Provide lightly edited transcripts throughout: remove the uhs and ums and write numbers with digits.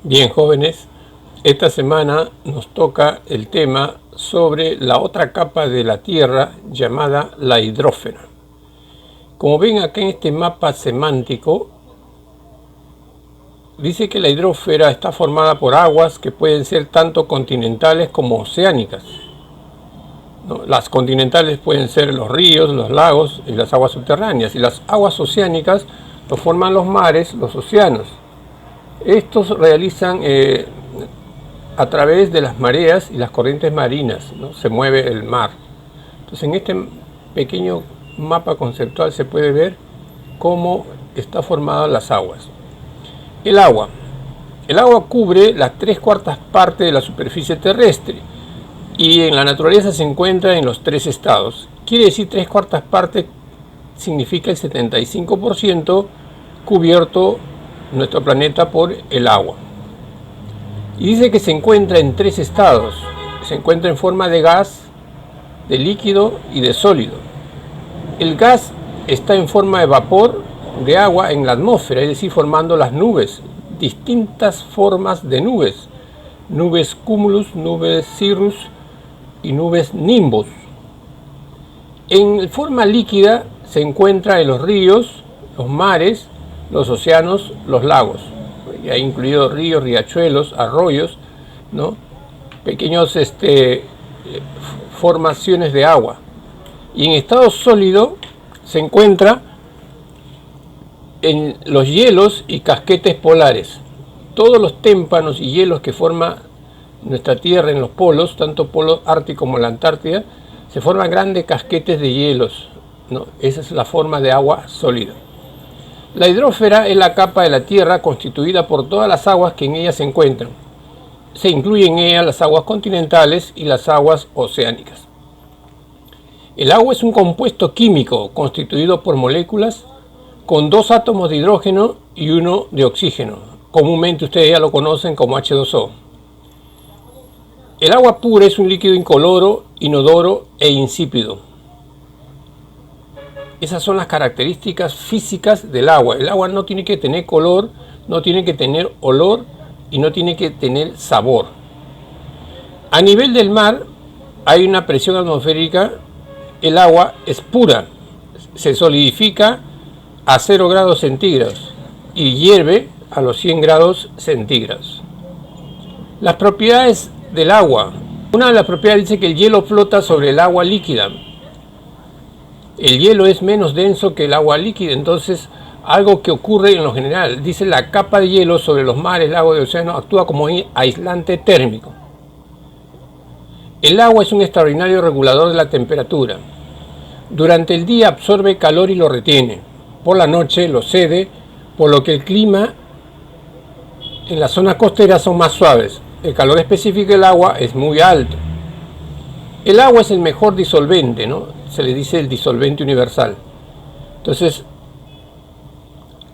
Bien, jóvenes, esta semana nos toca el tema sobre la otra capa de la Tierra llamada la hidrósfera. Como ven acá en este mapa semántico, dice que la hidrósfera está formada por aguas que pueden ser tanto continentales como oceánicas. Las continentales pueden ser los ríos, los lagos y las aguas subterráneas, y las aguas oceánicas lo forman los mares, los océanos. Estos realizan a través de las mareas y las corrientes marinas, ¿no? Se mueve el mar. Entonces en este pequeño mapa conceptual se puede ver cómo está formada las aguas. El agua cubre las 3/4 partes de la superficie terrestre y en la naturaleza se encuentra en los 3 estados. Quiere decir 3/4 partes significa el 75% cubierto nuestro planeta por el agua. Y dice que se encuentra en 3 estados. Se encuentra en forma de gas, de líquido y de sólido. El gas está en forma de vapor de agua en la atmósfera, es decir, formando las nubes, distintas formas de nubes. Nubes cumulus, nubes cirrus y nubes nimbus. En forma líquida se encuentra en los ríos, los mares, los océanos, los lagos, ya incluido ríos, riachuelos, arroyos, ¿no? Pequeños formaciones de agua. Y en estado sólido se encuentra en los hielos y casquetes polares. Todos los témpanos y hielos que forma nuestra Tierra en los polos, tanto polo ártico como la Antártida, se forman grandes casquetes de hielos, ¿no? Esa es la forma de agua sólida. La hidrósfera es la capa de la Tierra constituida por todas las aguas que en ella se encuentran. Se incluyen en ella las aguas continentales y las aguas oceánicas. El agua es un compuesto químico constituido por moléculas con 2 átomos de hidrógeno y 1 de oxígeno. Comúnmente ustedes ya lo conocen como H2O. El agua pura es un líquido incoloro, inodoro e insípido. Esas son las características físicas del agua. El agua no tiene que tener color, no tiene que tener olor y no tiene que tener sabor. A nivel del mar hay una presión atmosférica. El agua es pura, se solidifica a 0 grados centígrados y hierve a los 100 grados centígrados. Las propiedades del agua. Una de las propiedades dice que el hielo flota sobre el agua líquida. El hielo es menos denso que el agua líquida, entonces algo que ocurre en lo general. Dice la capa de hielo sobre los mares, lagos y océanos actúa como aislante térmico. El agua es un extraordinario regulador de la temperatura. Durante el día absorbe calor y lo retiene. Por la noche lo cede, por lo que el clima en las zonas costeras son más suaves. El calor específico del agua es muy alto. El agua es el mejor disolvente, ¿no? Se le dice el disolvente universal. Entonces,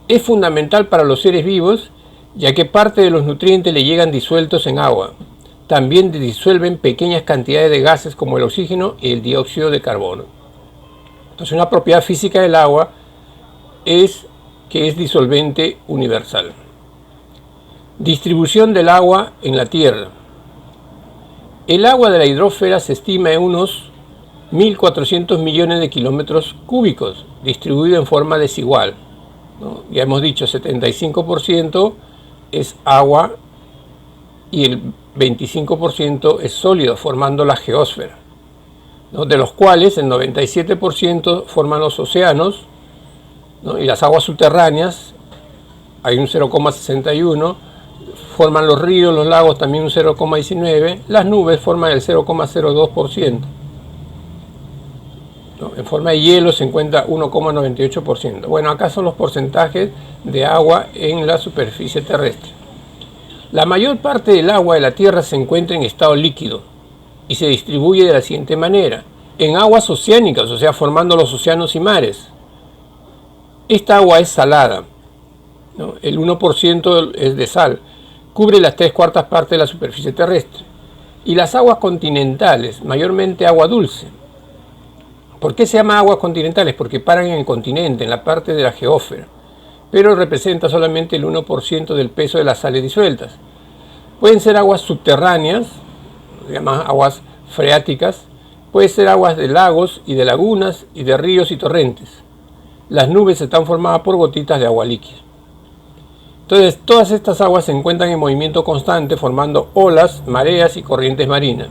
es fundamental para los seres vivos, ya que parte de los nutrientes le llegan disueltos en agua. También disuelven pequeñas cantidades de gases como el oxígeno y el dióxido de carbono. Entonces, una propiedad física del agua es que es disolvente universal. Distribución del agua en la Tierra. El agua de la hidrósfera se estima en unos 1.400 millones de kilómetros cúbicos, distribuido en forma desigual, ¿no? Ya hemos dicho, 75% es agua y el 25% es sólido, formando la geósfera, ¿no? De los cuales el 97% forman los océanos, ¿no? Y las aguas subterráneas, hay un 0,61%, forman los ríos, los lagos también un 0,19%, las nubes forman el 0,02%. ¿No? En forma de hielo se encuentra 1,98%. Bueno, acá son los porcentajes de agua en la superficie terrestre. La mayor parte del agua de la Tierra se encuentra en estado líquido y se distribuye de la siguiente manera. En aguas oceánicas, o sea, formando los océanos y mares. Esta agua es salada, ¿no? El 1% es de sal. Cubre las 3/4 partes de la superficie terrestre. Y las aguas continentales, mayormente agua dulce. ¿Por qué se llama aguas continentales? Porque paran en el continente, en la parte de la geósfera, pero representa solamente el 1% del peso de las sales disueltas. Pueden ser aguas subterráneas, se llaman aguas freáticas, puede ser aguas de lagos y de lagunas y de ríos y torrentes. Las nubes están formadas por gotitas de agua líquida. Entonces, todas estas aguas se encuentran en movimiento constante formando olas, mareas y corrientes marinas.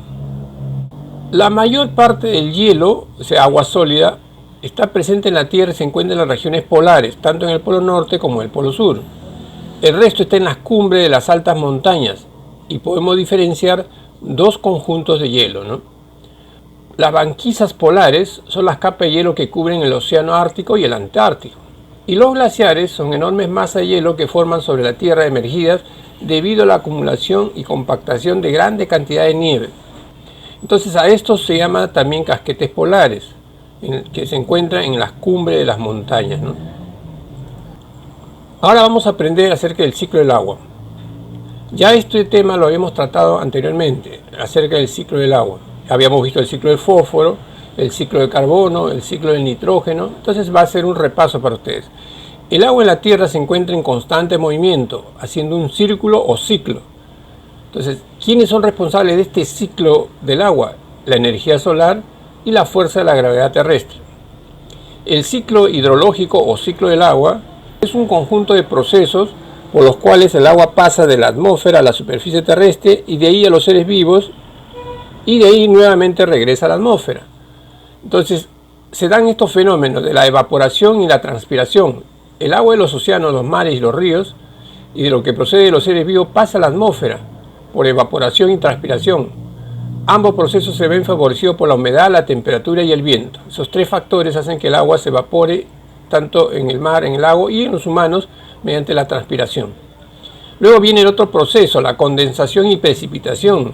La mayor parte del hielo, o sea, agua sólida, está presente en la Tierra y se encuentra en las regiones polares, tanto en el Polo Norte como en el Polo Sur. El resto está en las cumbres de las altas montañas y podemos diferenciar dos conjuntos de hielo, ¿no? Las banquisas polares son las capas de hielo que cubren el océano Ártico y el Antártico. Y los glaciares son enormes masas de hielo que forman sobre la Tierra emergidas debido a la acumulación y compactación de grandes cantidades de nieve. Entonces a estos se llama también casquetes polares, que se encuentran en las cumbres de las montañas, ¿no? Ahora vamos a aprender acerca del ciclo del agua. Ya este tema lo habíamos tratado anteriormente, acerca del ciclo del agua. Habíamos visto el ciclo del fósforo, el ciclo del carbono, el ciclo del nitrógeno. Entonces va a ser un repaso para ustedes. El agua en la Tierra se encuentra en constante movimiento, haciendo un círculo o ciclo. Entonces, ¿quiénes son responsables de este ciclo del agua? La energía solar y la fuerza de la gravedad terrestre. El ciclo hidrológico o ciclo del agua es un conjunto de procesos por los cuales el agua pasa de la atmósfera a la superficie terrestre y de ahí a los seres vivos y de ahí nuevamente regresa a la atmósfera. Entonces, se dan estos fenómenos de la evaporación y la transpiración. El agua de los océanos, los mares y los ríos y de lo que procede de los seres vivos pasa a la atmósfera por evaporación y transpiración. Ambos procesos se ven favorecidos por la humedad, la temperatura y el viento. Esos tres factores hacen que el agua se evapore tanto en el mar, en el lago y en los humanos mediante la transpiración. Luego viene el otro proceso, la condensación y precipitación.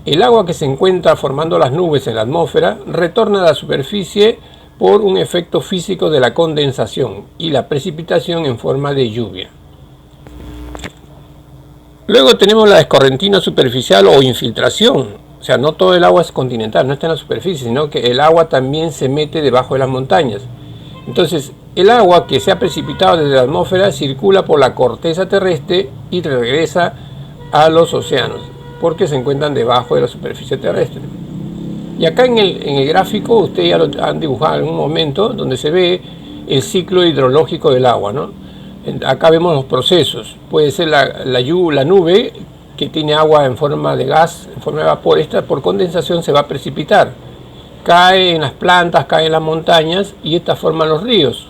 El agua que se encuentra formando las nubes en la atmósfera retorna a la superficie por un efecto físico de la condensación y la precipitación en forma de lluvia. Luego tenemos la escorrentina superficial o infiltración. O sea, no todo el agua es continental, no está en la superficie, sino que el agua también se mete debajo de las montañas. Entonces, el agua que se ha precipitado desde la atmósfera circula por la corteza terrestre y regresa a los océanos, porque se encuentran debajo de la superficie terrestre. Y acá en el gráfico, ustedes ya lo han dibujado en algún momento, donde se ve el ciclo hidrológico del agua, ¿no? Acá vemos los procesos. Puede ser la nube que tiene agua en forma de gas, en forma de vapor. Esta por condensación se va a precipitar. Cae en las plantas, cae en las montañas y esta forma los ríos.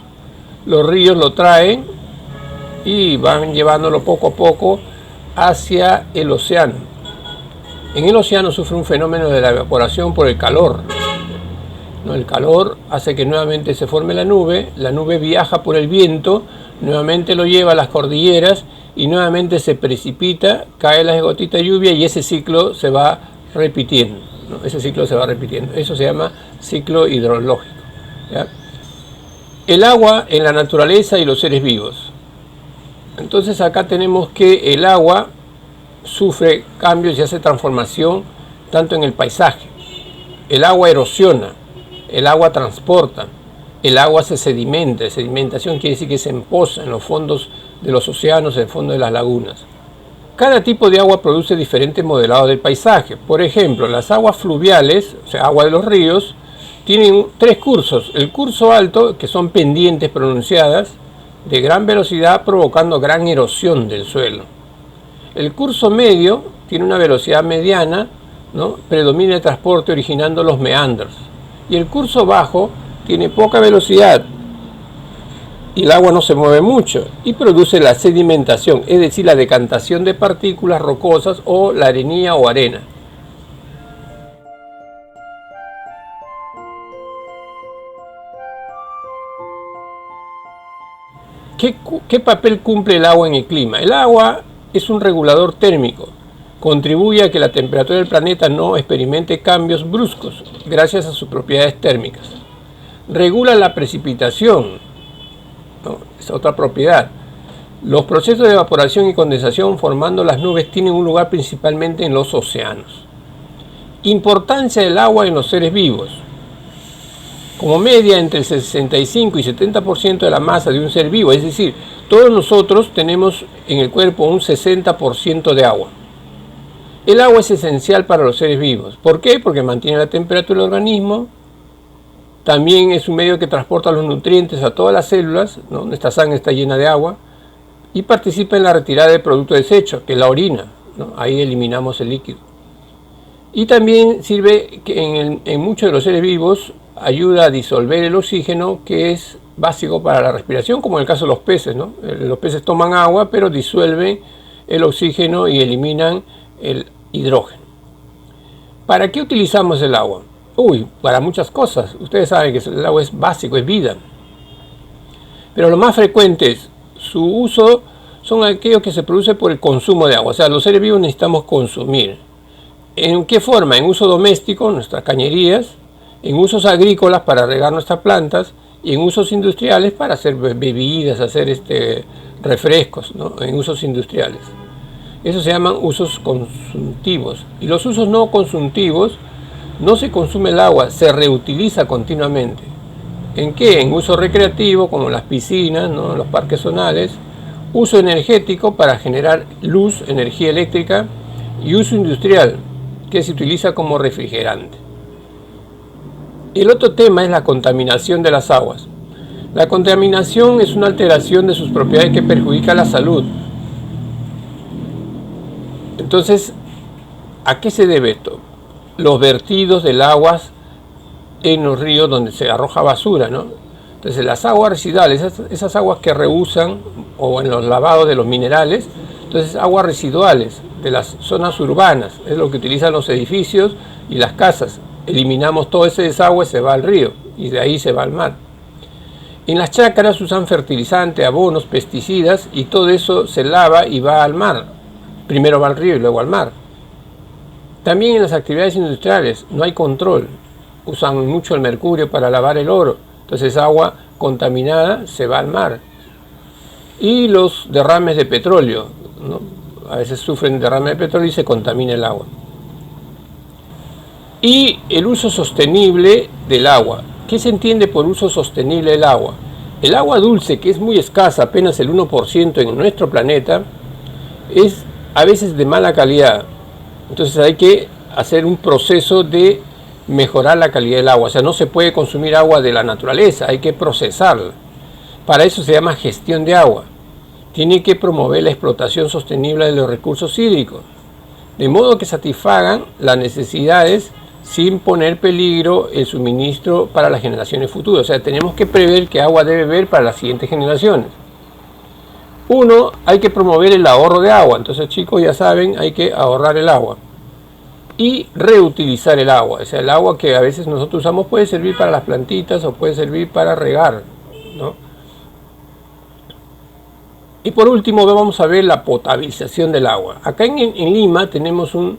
Los ríos lo traen y van llevándolo poco a poco hacia el océano. En el océano sufre un fenómeno de la evaporación por el calor. ¿No? El calor hace que nuevamente se forme la nube viaja por el viento, nuevamente lo lleva a las cordilleras y nuevamente se precipita, cae las gotitas de lluvia y ese ciclo se va repitiendo, ¿no? Ese ciclo se va repitiendo. Eso se llama ciclo hidrológico, ¿ya? El agua en la naturaleza y los seres vivos. Entonces acá tenemos que el agua sufre cambios y hace transformación tanto en el paisaje. El agua erosiona, el agua transporta, el agua se sedimenta. Sedimentación quiere decir que se empoza en los fondos de los océanos, en el fondo de las lagunas. Cada tipo de agua produce diferentes modelados del paisaje. Por ejemplo, las aguas fluviales, o sea, agua de los ríos, tienen tres cursos. El curso alto, que son pendientes pronunciadas de gran velocidad provocando gran erosión del suelo. El curso medio tiene una velocidad mediana, ¿no? Predomina el transporte originando los meandros. Y el curso bajo tiene poca velocidad y el agua no se mueve mucho y produce la sedimentación, es decir, la decantación de partículas rocosas o la arenilla o arena. ¿Qué papel cumple el agua en el clima? El agua es un regulador térmico. Contribuye a que la temperatura del planeta no experimente cambios bruscos gracias a sus propiedades térmicas. Regula la precipitación, ¿no? Es otra propiedad. Los procesos de evaporación y condensación formando las nubes tienen un lugar principalmente en los océanos. Importancia del agua en los seres vivos. Como media entre el 65 y 70% de la masa de un ser vivo, es decir, todos nosotros tenemos en el cuerpo un 60% de agua. El agua es esencial para los seres vivos. ¿Por qué? Porque mantiene la temperatura del organismo. También es un medio que transporta los nutrientes a todas las células, ¿no? Nuestra sangre está llena de agua. Y participa en la retirada del producto desecho, que es la orina, ¿no? Ahí eliminamos el líquido. Y también sirve que en muchos de los seres vivos ayuda a disolver el oxígeno, que es básico para la respiración, como en el caso de los peces, ¿no? Los peces toman agua, pero disuelven el oxígeno y eliminan el hidrógeno. ¿Para qué utilizamos el agua? Para muchas cosas. Ustedes saben que el agua es básico, es vida. Pero lo más frecuente es su uso son aquellos que se produce por el consumo de agua. O sea, los seres vivos necesitamos consumir. ¿En qué forma? En uso doméstico, nuestras cañerías, en usos agrícolas para regar nuestras plantas y en usos industriales para hacer bebidas, hacer refrescos, ¿no? En usos industriales. Eso se llaman usos consumtivos. Y los usos no consumtivos, no se consume el agua, se reutiliza continuamente. ¿En qué? En uso recreativo, como las piscinas, ¿no? Los parques zonales. Uso energético para generar luz, energía eléctrica. Y uso industrial, que se utiliza como refrigerante. El otro tema es la contaminación de las aguas. La contaminación es una alteración de sus propiedades que perjudica la salud. Entonces, ¿a qué se debe esto? Los vertidos del agua en los ríos donde se arroja basura, ¿no? Entonces, las aguas residuales, esas aguas que reusan, o en los lavados de los minerales, entonces aguas residuales de las zonas urbanas, es lo que utilizan los edificios y las casas. Eliminamos todo ese desagüe, se va al río y de ahí se va al mar. En las chácaras usan fertilizantes, abonos, pesticidas y todo eso se lava y va al mar. Primero va al río y luego al mar. También en las actividades industriales no hay control. Usan mucho el mercurio para lavar el oro. Entonces agua contaminada se va al mar. Y los derrames de petróleo, ¿no? A veces sufren derrames de petróleo y se contamina el agua. Y el uso sostenible del agua. ¿Qué se entiende por uso sostenible del agua? El agua dulce, que es muy escasa, apenas el 1% en nuestro planeta, es a veces de mala calidad. Entonces hay que hacer un proceso de mejorar la calidad del agua. O sea, no se puede consumir agua de la naturaleza, hay que procesarla. Para eso se llama gestión de agua. Tiene que promover la explotación sostenible de los recursos hídricos, de modo que satisfagan las necesidades sin poner peligro el suministro para las generaciones futuras. O sea, tenemos que prever qué agua debe haber para las siguientes generaciones. Uno, hay que promover el ahorro de agua. Entonces, chicos, ya saben, hay que ahorrar el agua. Y reutilizar el agua. O sea, el agua que a veces nosotros usamos puede servir para las plantitas o puede servir para regar, ¿no? Y por último, vamos a ver la potabilización del agua. Acá en Lima tenemos un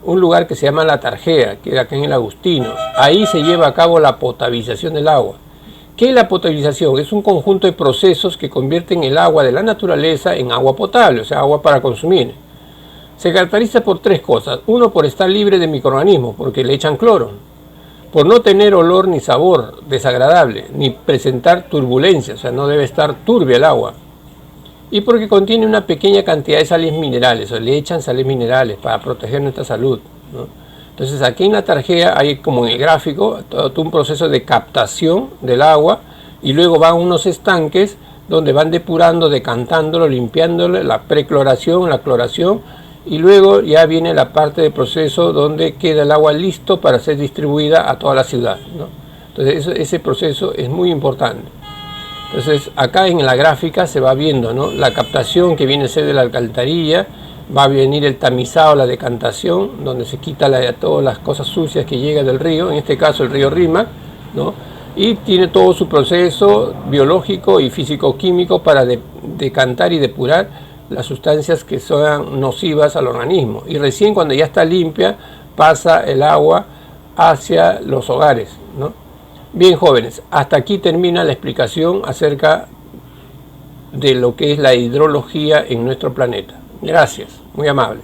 lugar que se llama La Tarjea, que es acá en el Agustino. Ahí se lleva a cabo la potabilización del agua. ¿Qué es la potabilización? Es un conjunto de procesos que convierten el agua de la naturaleza en agua potable, o sea, agua para consumir. Se caracteriza por tres cosas. Uno, por estar libre de microorganismos, porque le echan cloro. Por no tener olor ni sabor desagradable, ni presentar turbulencia, o sea, no debe estar turbia el agua. Y porque contiene una pequeña cantidad de sales minerales, o le echan sales minerales para proteger nuestra salud, ¿no? Entonces aquí en La Tarjea hay, como en el gráfico, todo un proceso de captación del agua y luego van unos estanques donde van depurando, decantándolo, limpiándolo, la precloración, la cloración, y luego ya viene la parte del proceso donde queda el agua listo para ser distribuida a toda la ciudad, ¿no? Entonces ese proceso es muy importante. Entonces acá en la gráfica se va viendo, ¿no? La captación que viene a ser de la alcantarilla, va a venir el tamizado, la decantación, donde se quita todas las cosas sucias que llegan del río, en este caso el río Rímac, ¿no? Y tiene todo su proceso biológico y físico-químico para decantar y depurar las sustancias que son nocivas al organismo. Y recién cuando ya está limpia, pasa el agua hacia los hogares, ¿no? Bien, jóvenes, hasta aquí termina la explicación acerca de lo que es la hidrología en nuestro planeta. Gracias, muy amable.